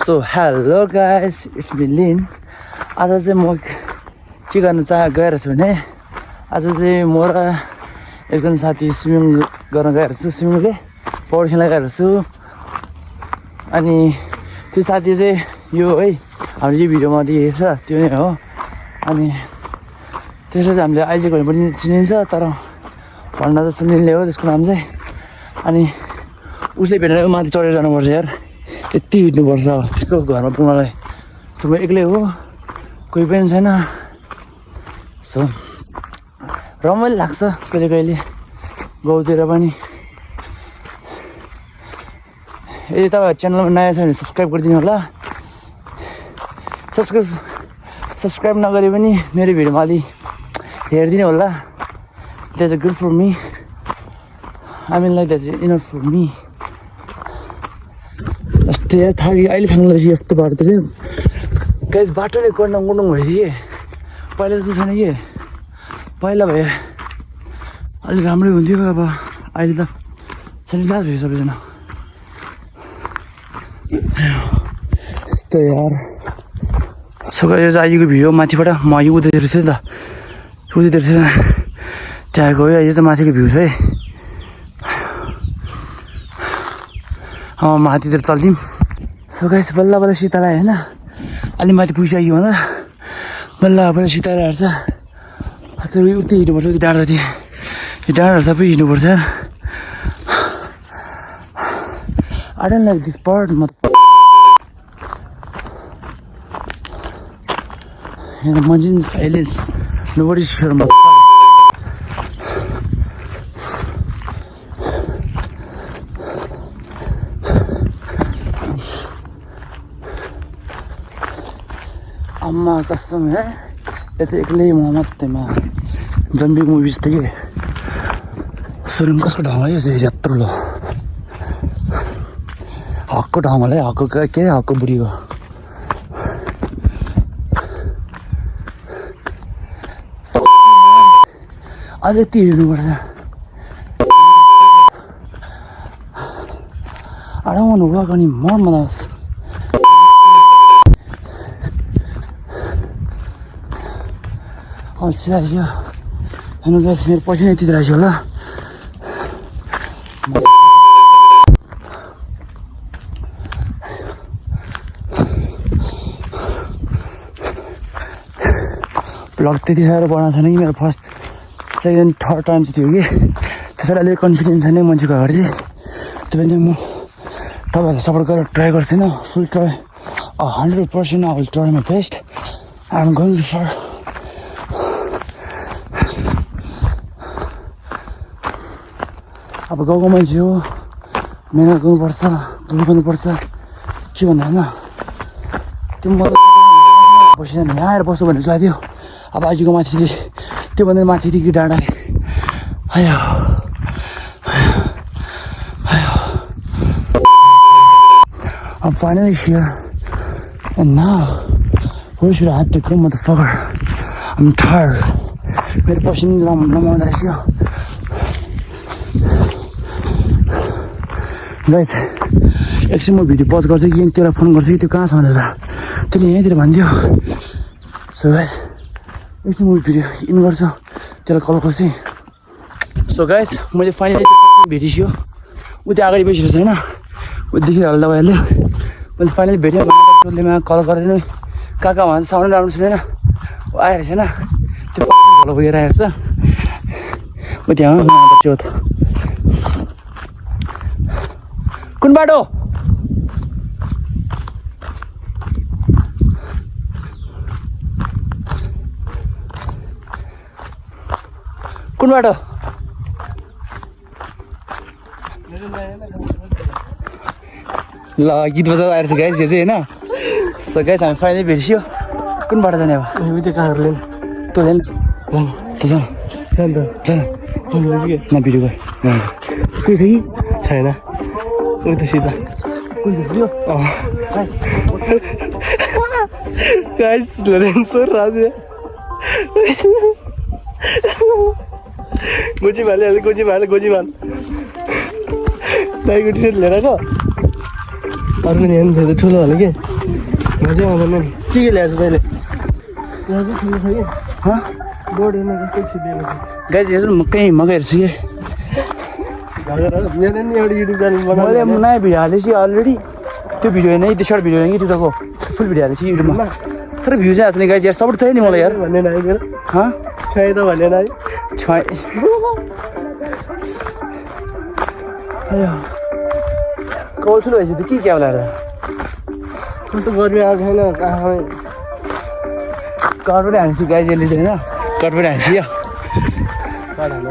So hello guys, it's me लिन। आज चाहिँ म के गर्न गएर छु भने आज चाहिँ म र एकजना साथी स्विमिङ गर्न गएर छु। स्विमिङले पौडी खेल्न गएर छु। अनि त्यो साथी चाहिँ यो है हाम्रो यो भिडियोमा देखेको छ त्यो नै हो। अनि त्यसलाई चाहिँ हामीले आइजेक भने पनि चिनिन्छ, तर भन्न त सुनिलले हो त्यसको नाम चाहिँ। अनि उसले भेटेर माथि चढेर जानुपर्छ यार, यति हिँड्नुपर्छ त्यसको घरमा पुग्नलाई। सो म एक्लै हो, कोही पनि छैन। सो रमाइलो लाग्छ कहिले कहिले गाउँतिर पनि। यदि तपाईँ च्यानलमा नयाँ छ भने सब्सक्राइब गरिदिनु होला। सब्सक्राइब नगरे पनि मेरो भिडियोमा अलि हेरिदिनु होला। That's good for me. I mean like that's enough for me. यार थाकी अहिले थाक्नु लाग्यो यस्तो बाटोतिर। गाइस बाटो नै कोर्डङ भइदिए पहिला जस्तो छैन कि। पहिला भए अलिक राम्रै हुन्थ्यो, अब अहिले त चलिरहेको थियो सबैजना यस्तो यार। सो यो चाहिँ आइको भिडियो माथिबाट म यो उतातिर थिएँ त, उतातिर थिएँ त्यहाँ गयो। यो चाहिँ माथिको भ्यू छ है। माथितिर चल्थ्यौँ। सो गाइस बल्ल बल्ल शीतल आयो होइन, अलि माथि पुगिसक्यो भन्दा बल्ल बल्ल शीतल आएर अझ उति हिँड्नुपर्छ। उति डाँडा थियो, यो डाँडाहरू सबै हिँड्नुपर्छ। I don't like this part. Imagine silence. Nobody's sure. अम्मा कसम है, ये तो एक्लै मोहम्मद तेमा जम्बी मूवीज थे कि सुरुम कसको ढङ्ग है यत्रो लो हकको ढङ्गले हकको के हकको बुढीको अझ यति हिँड्नुपर्छ। I don't want to walk anymore, man. अल्छी लाग्यो हेर्नु गाइस, मेरो पछि नै यति रहेछ होला। ब्लग त्यति साह्रो बनाएको छैन कि, मेरो फर्स्ट सेकेन्ड थर्ड टाइम चाहिँ थियो कि, त्यसरी अलिक कन्फिडेन्स छैन मान्छेको अगाडि चाहिँ। त्यो पनि म तपाईँहरूलाई सपोर्ट गरेर ट्राई गर्छु होइन। फुल try 100% I will try my best. I'm going for अब गाउँको मान्छे हो, मेहनत गर्नुपर्छ, दुःख गर्नुपर्छ के भन्नु होइन। त्यो म बसिरहनु यहाँ आएर बस्छु भन्ने लाग्यो। अब आजको माथि त्योभन्दा माथिदेखि डाँडा आयो। I'm finally here and now where should I have to go, motherfucker? I'm tired. मेरो पसिना लमाउँदा रहेछ। गाइस एकछिन म भिडियो पज गर्छु कि त्यसलाई फोन गर्छु कि त्यो कहाँ छ भनेर त्यसले यहीँतिर भनिदियो। सो गाइस एकछिन म भिडियो इन गर्छु, त्यसलाई कल गर्छु। सो गाइस मैले फाइनली भेटिसक्यो। उति अगाडि बसिरहेको छैन, उदेखि हल्दा भइहाल्यो। मैले फाइनली भेटेँ। उसले मलाई कल गरेर कहाँ कहाँ भन्छ, साउन्ड राम्रो छैन, आएर छैन त्यो भलो पुगेर आएको छ ऊ त्यहाँ चोत। कुन बाटो? कुन बाटो? ल गीत बजाउँदा आएर छ गाइस यो चाहिँ होइन। सो गाइस हामी फाइनली भेटिसक्यो। कुन बाटो जाने अब? त्यो कहाँहरूले तँ जान त जान न भिडियो गयो कोही छ कि छैन उता सिधा कुन चाहिँ गाइस लोरेन्सो राजा गोजी भाले गाईको टी सर्ट लिएर गयो। अरू पनि हेर्नु ठुलो होला कि मजा आउँदैन नि के ल्याएछ तैँले यहाँ चाहिँ सुन्नु छ कि बोर्ड हेर्न कस्तो छिपेको छ गाइज हेर्छु म कहीँ मगाएर छु कि मेरो नि एउटा युट्युब च्यानल मैले नयाँ भिडियो हालेपछि अलरेडी त्यो भिडियो होइन त्यो सर्ट भिडियो होइन कि त्यो फुल भिडियो हालेपछि युट्युबमा तर भ्यू चाहिँ आएको छैन गाइज यार सपोर्ट छैन नि मलाई यार भन्ने नाइ मेरो छाइ त भन्ने नाइ छाइ कौशल भएपछि त के क्या होला कस्तो गर्मी आएको छैन आँखामै कट पनि हाल्छु गाइज यसले चाहिँ होइन कट पनि हाल्छु यो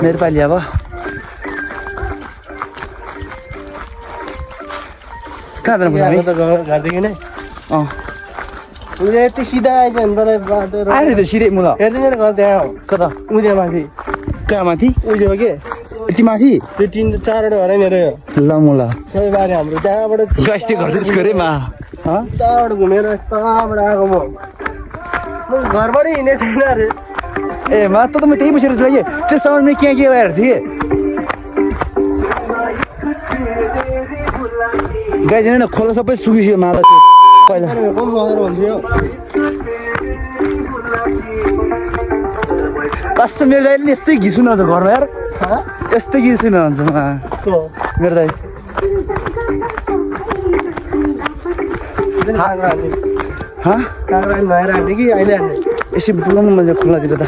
मेरो पालि अब कहाँ जानु पर्छ त घरदेखि नै अँ उसले यति सिधा आएछ भने तँलाई बाटो आएर त सिधै म त हेर्दै मेरो घर त्यहाँ हो कता उज्या माथि कहाँ माथि उज्यो के यति माथि त्यो 3-4वटा घर मेरो यो ल म ल सबै बारे हाम्रो त्यहाँबाट गस्ती गर्छु त्यसको अरे मा यताबाट घुमेर यताबाट आएको म घरबाटै हिँडेको छैन अरे ए मा त म त्यही बसेर छु कि त्यो साउन्डमा के भएर थिएँ गाई छैन खोला सबै सुकिसक्यो माला त्यो पहिला कम लगेर भन्थ्यो कस्तो मेरो दाइले नि यस्तै घिसु न घरमा यार यस्तै घिसु न भन्छ मेरो दाइ काँक्रा भएर हाल्ने कि अहिले हाल्ने यसो बुझाउनु मैले खोलातिर त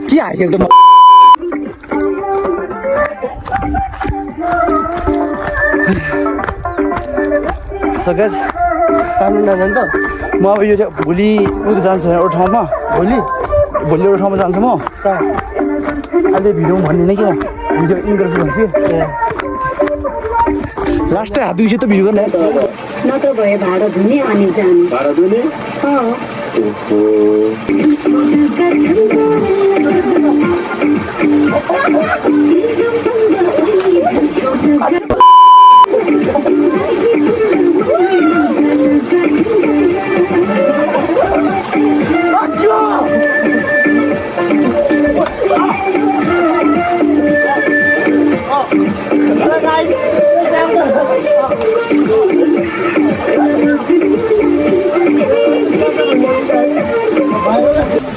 के हाल्यो त सकेज कानुन नजान्छ म अब यो चाहिँ भोलि उयो जान्छु एउटा ठाउँमा भोलि एउटा ठाउँमा जान्छु म अहिले भिडियो भन्दिनँ कि म भिडियो इन गर्छु भन्छु लास्ट हात दुई त भिडियो गर्ने नत्र भए भाडा धुने अनि जाने भाडा धुने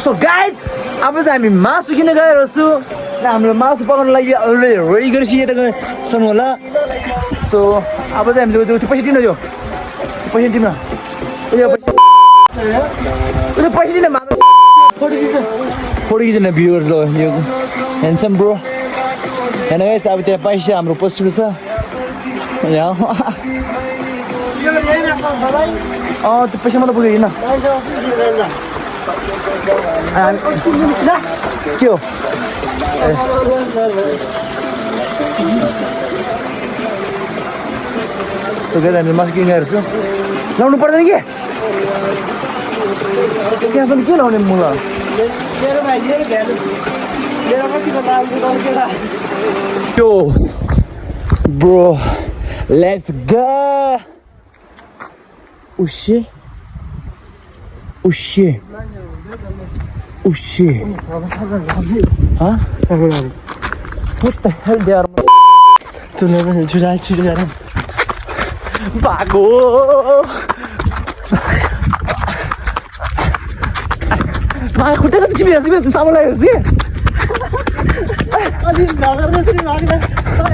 सो गाइज अब चाहिँ हामी मासु किन्न गएर छु र हाम्रो मासु पकाउनु लागि अलरेडी रेडी गरिसकेको छौँ होला सो अब चाहिँ हामीले त्यो पैसा दिनु यो पैसा दिनु पैसा दिनु फोटो खिच्न भ्युहरू ल यो ह्यान्डसम ब्रो होइन गाइज अब त्यहाँ पैसा हाम्रो पोस्टहरू छ यहाँ त्यो पैसा मात्रै पुग्यो होइन के हो हामीले मासु किन गएर छु लाउनु पर्दैन के त्यहाँसम्म के लाउने मुला यो ब्रो लेट्स गो उशे huh? What the hell they are Bago Ma खुट्टा कति चिप्लेर छ त्यो सामान लागेर छ अनि नगर त्यसरी भाग्दा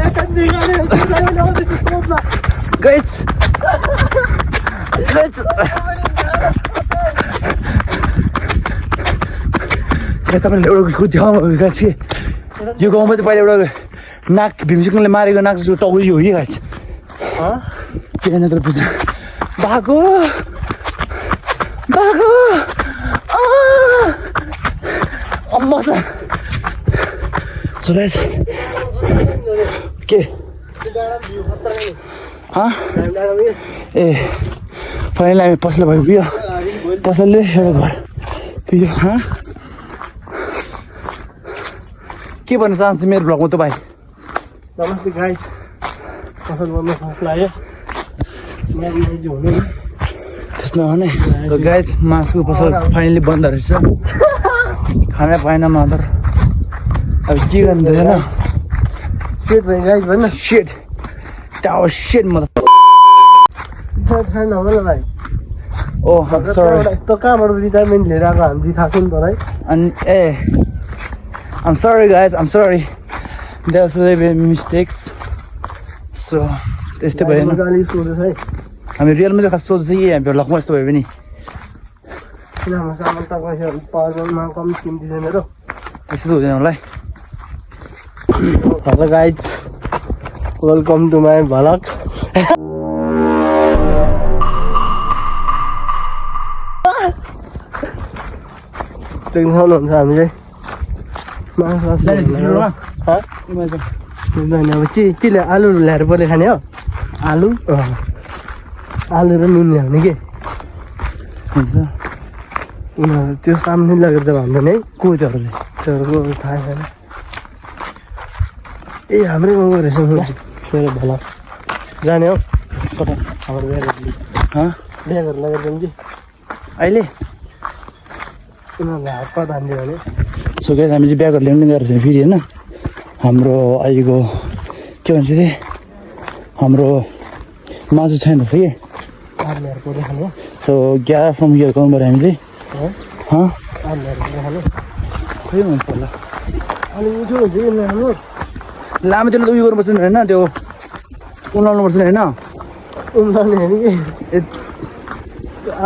एकन दिगाले गाइस तपाईँले एउटा ठाउँ गाइस यो गाउँमा चाहिँ पहिला एउटा नाक भीमसिंहले मारेको नाक टाउको हो कि गाइस किन त बुझ्नु बाघो अम्मा छ सो गाइस के ए पहिला हामी पसल भयो पसलले एउटा घर त्यो के भन्न चाहन्छु मेरो भ्लगमा त भाइ नमस्ते गाइस फसल बन्ने सास लाग्यो त्यस्तो भने सो गाइस मासुको पसल फाइनली बन्द रहेछ खाना पाएन मात्र अब के गर्नु थिएन सेट भयो गाइस भन्न सेट टावर सेट म थाहा नभन भाइ ओ सरी यस्तो कहाँबाट रिटायरमेन्ट लिएर आएको हामी थाहा छ नि तँलाई अनि I'm sorry guys, I'm sorry. There's a little bit mistakes. So त्यस्तै भयो नि अलिक सोचेछ है हामी रियलमा चाहिँ खास सोच्छ कि हाम्रो लकमा यस्तो भयो भने किन हाम्रो सामान त पैसा पावरमा कम किम्ती छैन र त्यस्तो त हुँदैन होला है hello guys welcome to my vlog देख्न सक्नुहुन्छ हामी चाहिँ मासु अब के ल्यायो आलुहरू ल्याएर पहिले खाने हो आलु आलु र नुन ल्याउने के हुन्छ उनीहरू त्यो सामने लगेर त भन्दैन है को त्योहरूले त्योहरूको थाहा छैन ए हाम्रै गाउँको रहेछ मेरो भ्लग जाने हो कता हाम्रो ब्यागहरू लगेर जाउँ कि अहिले उनीहरूलाई हात पात हान्दियो भने सो गाइस हामी चाहिँ ब्यागहरू ल्याउनु गएर चाहिँ फेरि होइन हाम्रो अहिलेको के भन्छ अरे हाम्रो मासु छैन रहेछ कि आलुहरू पऱ्यो खाने हो सो ग्या फ्रम हियर गर्नु पऱ्यो हामी चाहिँ आलुहरू पऱ्यो खाने खोइ मन पर्ला अनि उठ्यो हुन्छ कि हाम्रो लामो त्यसले त उयो गर्नुपर्छ नि होइन त्यो उनाल्नुपर्छ नि होइन उनीहरूले हेर्ने कि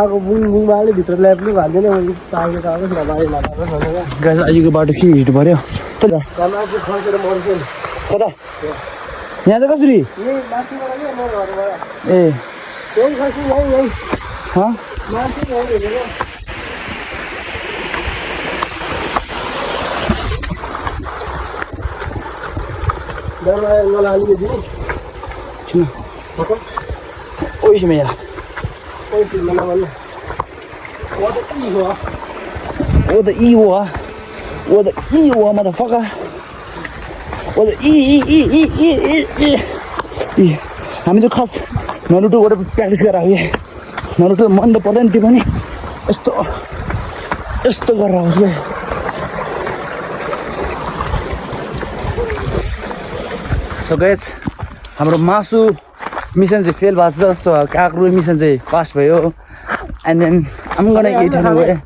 आगो बुङ बुङमा अलिक भित्र ल्याए पनि भाल्दैन मैले पाएको त आएको छैन बारी लाएको गाइस अहिलेको बाटो के हिँड्नु पऱ्यो मान्छे खसेर मर्छ नि कता यहाँ चाहिँ कसरी यही माथिबाट क्या म घरबाट ए यही खस्छु यही हँ माथि हेरेर दरबार मलाई अलिकति किन ओइसमा यहाँ कोही फिल्ममा नभन्नु我的衣服啊，我的衣服啊，motherfucker，我的हामी चाहिँ खास नरुटोबाट प्र्याक्टिस गरेर आयो नरुटो मन त पर्दैन त्यो पनि यस्तो यस्तो गरेर आउँछु क्या सो गाइस हाम्रो मासु मिसन चाहिँ फेल भएको छ जस्तो काँक्रो मिसन चाहिँ पास भयो and then I'm gonna eat anyway.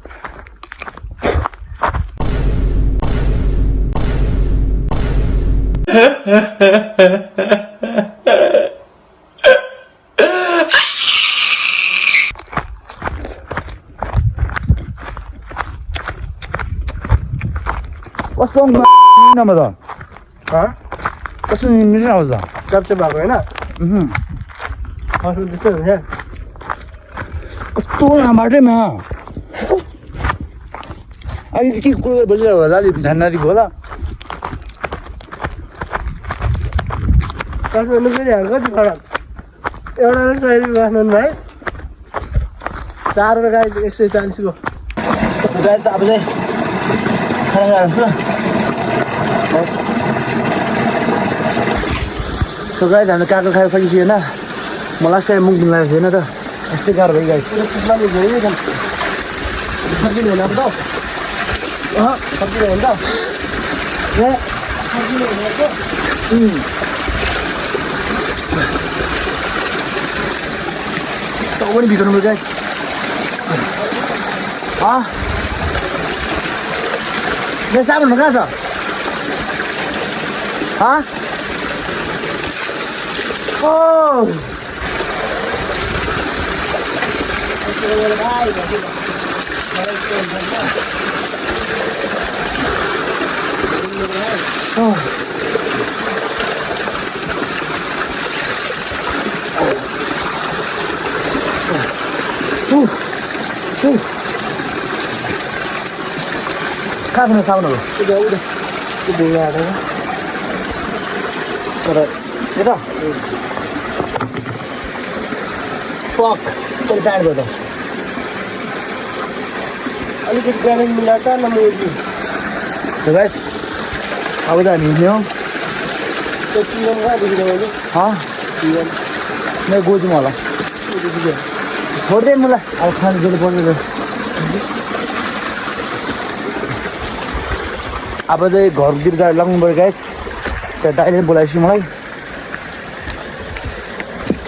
What's wrong with my number though? Huh? What's the name of that? चप्चे भएको होइन त्यस्तो हुन्छ कस्तो बाटैमा अहिले के कुरो बोलिरहेको होला अलिक ध्यान नदिएको होला काठमाडौँ फेरि हाम्रो कति फरक एउटा ट्राइबल काठमाडौँ भाइ 4 गाई 140 को गाई चाहिँ अब चाहिँ खाना खाएर सो गाई हामीले काँक्रो खाएर सकेपछि होइन म लास्ट टाइम मुख दिन लागेको थिएन त यस्तै गाह्रो भयो गाई सब्जी होइन अब त सब्जी होइन त तँ पनि भित्र गाई मेरो साबुन कहाँ छ कहाँ छ साबुनहरू तर यता फक कहिले टाढ भयो त अलिकति ग्रामीण मिलाएको न मुर्गी सो गाइस अब त हामी हिँड्ने हो त्यो चिकन कहाँदेखि मैले म गइदिउँ होला छोडिदिएँ मलाई अब खानु जहिले पर्दैन अब चाहिँ घरतिर लाग्नु पऱ्यो गाइस त्यहाँ दाइले बोलाएपछि मलाई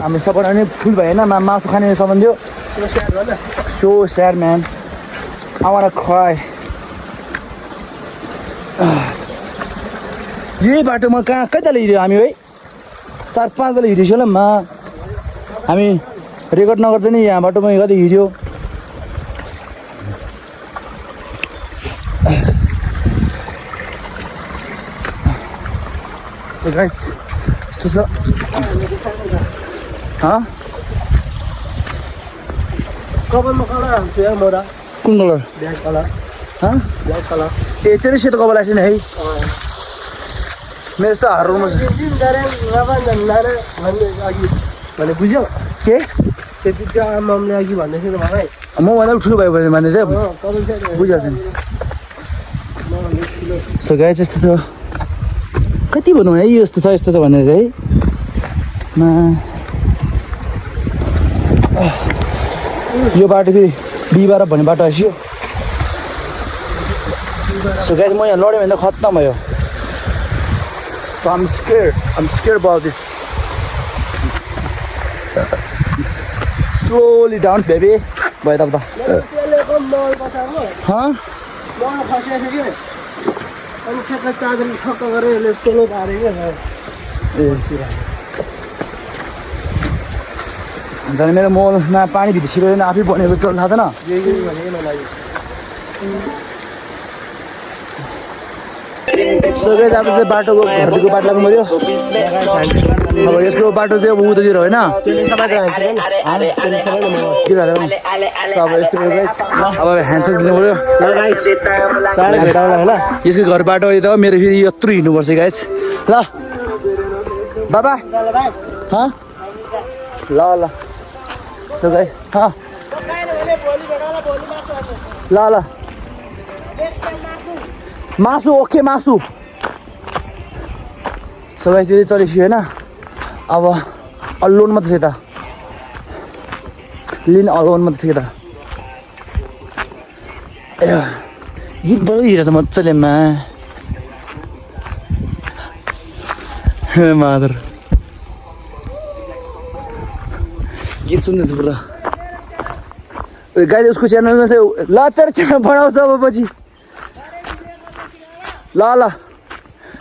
हामी सबैलाई नि फुल भएन मासु खाने सामान दियो so sad man I want to cry यही बाटोमा कहाँ कतिले हिँड्यो हामी है 4-5 तले हिँडेको होला हामी रेकर्ड नगर्दै नि यहाँ बाटोमा कति हिँड्यो So guys, यस्तो छ कपालमा कलर हाल्छु यार मोरा कुन colour black colour black colour ए तेरो सेतो कपाल आएछ नि है मेरो यस्तो हारोमा छ भने बुझ्यौ के त्यति चाहिँ आमाले अघि भन्दै थियो मलाई म भन्दा ठुलो भयो भने भन्दै थियो बुझिहाल्छ नि सो गाइस यस्तो छ कति भनौँ है यस्तो छ भनेर चाहिँ यो बाटो फेरि बिहिबार भन्ने बाटो आइसक्यो सो गाइस म यहाँ लड्यो भने त खत्तम भयो so I'm scared about this slowly down baby भयो त अनि ठ्याक्क चार्जर ठक्क गरेर यसले सोलो पारे क्या झन् मेरो मोलमा पानी भित्र छिरेर आफै बनेको चल थाहा छैन सो गाइस अब चाहिँ बाटोको घरदेखिको बाटो लाग्नु पऱ्यो अब यसको बाटो चाहिँ अब उतातिर होइन अब यस्तो अब ह्यान्डसेक दिनु पऱ्यो यसको घर बाटो त मेरो फेरि यत्रो हिँड्नुपर्छ गाइस ल बाबा ल सो गाइस ल मासु ओके मासु सो गाइस त्यो चलेपछि होइन अब अलोन मात्रै छ यता लिन अलोन मात्रै छ यता गीत बजाइरहेछ मजाले मादर गीत सुन्दैछु पुरा गाइस उसको च्यानलमा चाहिँ ल तेरो च्यानल बनाउँछ अब पछि ल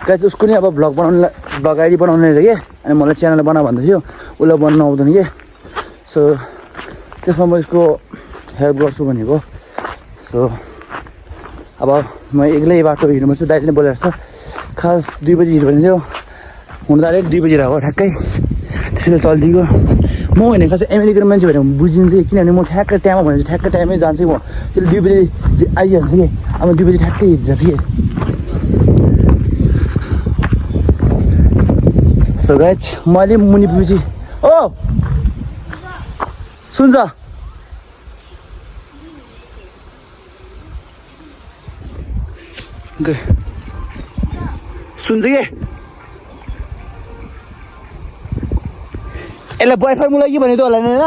गाइस उसको नि अब भ्लग आइडी बनाउने रहेछ कि अनि मलाई च्यानल बना भन्दै थियो उसलाई बनाउनु आउँदैन कि सो त्यसमा म यसको हेल्प गर्छु भनेको सो अब म एक्लै बाटो हिँड्नुपर्छ दाइले बोलेर छ खास 2 बजी हिँड्यो भने थियो हुन त अलिक 2 बजी आएको ठ्याक्कै त्यसैले चलिदिएको म भने खास अमेरिकन मान्छे भनेर बुझिन्छ कि किनभने म ठ्याक्कै टाइममा भनेपछि ठ्याक्कै टाइममै जान्छु म त्यसले 2 बजी आइहाल्छु कि अब 2 बजी ठ्याक्कै हिँडिरहेछ कि सो गाइस मैले मुनि पुगेपछि ओ सुन्छ सुन्छ के यसलाई बोय फर्मुला के भने त होला नि होइन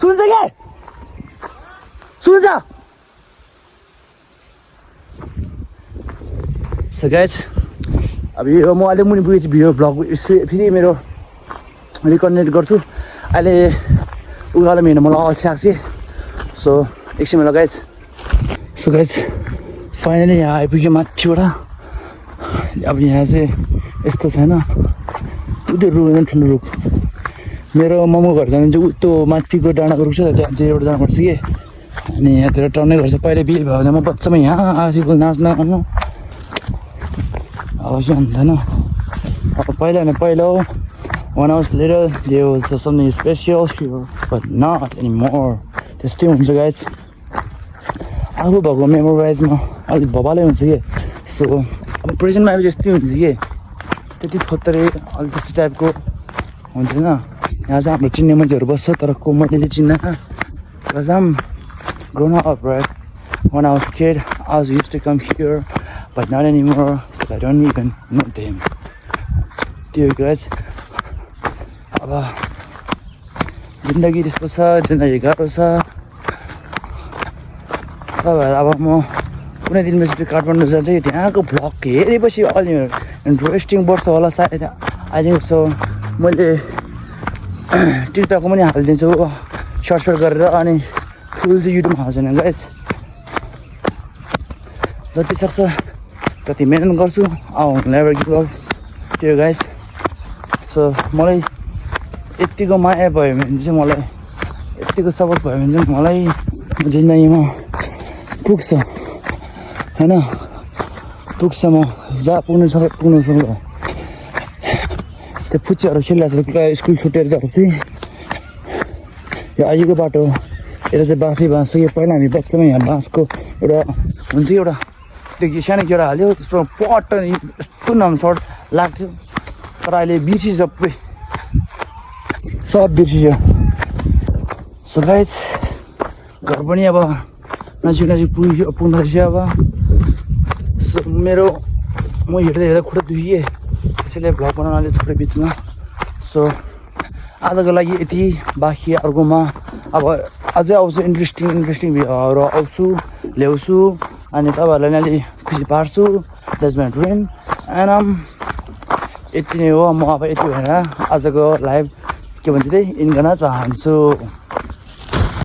सुन्छ के सुन्छ सो गाइस अब यो म अहिले मुनि पुगेपछि भिडियो भ्लग फेरि मेरो रिकनेक्ट गर्छु अहिले उकालो हिँड्नु मलाई अल्छी लाग्छ सो एकछिन लगाइस सो गाइस फाइनली यहाँ आइपुग्यो माथिबाट अब यहाँ चाहिँ यस्तो छैन त्यो रुख ठुलो रुख मेरो मम्मीको घर जानु चाहिँ त्यो माथिको डाँडाको रुख छ त्यहाँतिर जानुपर्छ कि अनि यहाँतिर टर्नै गर्छ पहिले बिल भयो भने म बच्चामा यहाँ आफूको नाच्न गर्नु अब के हुँदैन अब पहिला when I was little there was something special here but not anymore त्यस्तै हुन्छ गाइस आफू भएको मेमोराइजमा अलिक भबालै हुन्छ कि सो अब प्रेजेन्टमा अब त्यस्तै हुन्छ कि त्यति थोत्तरै अलिक त्यस्तो टाइपको हुन्छ होइन यहाँ चाहिँ हाम्रो चिन्ने मान्छेहरू बस्छ तर को मैले चाहिँ चिन्न because I'm grown up right when I was a kid I was used to come here but not anymore because I don't even know them त्यो guys अब जिन्दगी त्यस्तो छ जिन्दगी गाह्रो छ अब म कुनै दिन पछि काठमाडौँ जान्छ कि त्यहाँको भ्लग हेरेपछि अलि इन्ट्रेस्टिङ पर्छ होला सायद आई थिङ्क सो मैले टिकटकको पनि हालिदिन्छु सर्ट गरेर अनि फुल चाहिँ युट्युबमा हाल्छु नि गाइस जति सक्छ त्यति मेहनत गर्छु I will never give up to you guys so मलाई यतिको माया भयो भने चाहिँ मलाई यतिको सपोर्ट भयो भने चाहिँ मलाई जिन्दगीमा पुग्छ होइन पुग्छ म जहाँ पुग्नु सक्छ त्यो पुच्चीहरू खेलिरहेको छ स्कुल छुटेर गएर चाहिँ यो अहिलेको बाटो यता चाहिँ बाँसै बाँस यो पहिला हामी बच्चामा यहाँ बाँसको एउटा हुन्थ्यो एउटा त्यो सानो केटा हाल्यो त्यसमा पट यस्तो नाम सर्ट लाग्थ्यो तर अहिले बिर्सियो सबै सब बिर्सियो सो गाइस घर पनि अब नजिक नजिक पुग्नु रहेछ अब सो मेरो म हेर्दै हेर्दा खुट्टा दुखिएँ त्यसैले भ्लग बनाउन अलिक छोटो बिचमा सो आजको लागि यति बाँकी अर्कोमा अब अझै आउँछु इन्ट्रेस्टिङ भिडियोहरू आउँछु ल्याउँछु अनि तपाईँहरूलाई नि अलिक खुसी पार्छु द्याट्स माई ड्रिम एन्ड यति नै हो म अब यति भनेर आजको लाइभ के भन्छ त्यही इन गर्न चाहन्छु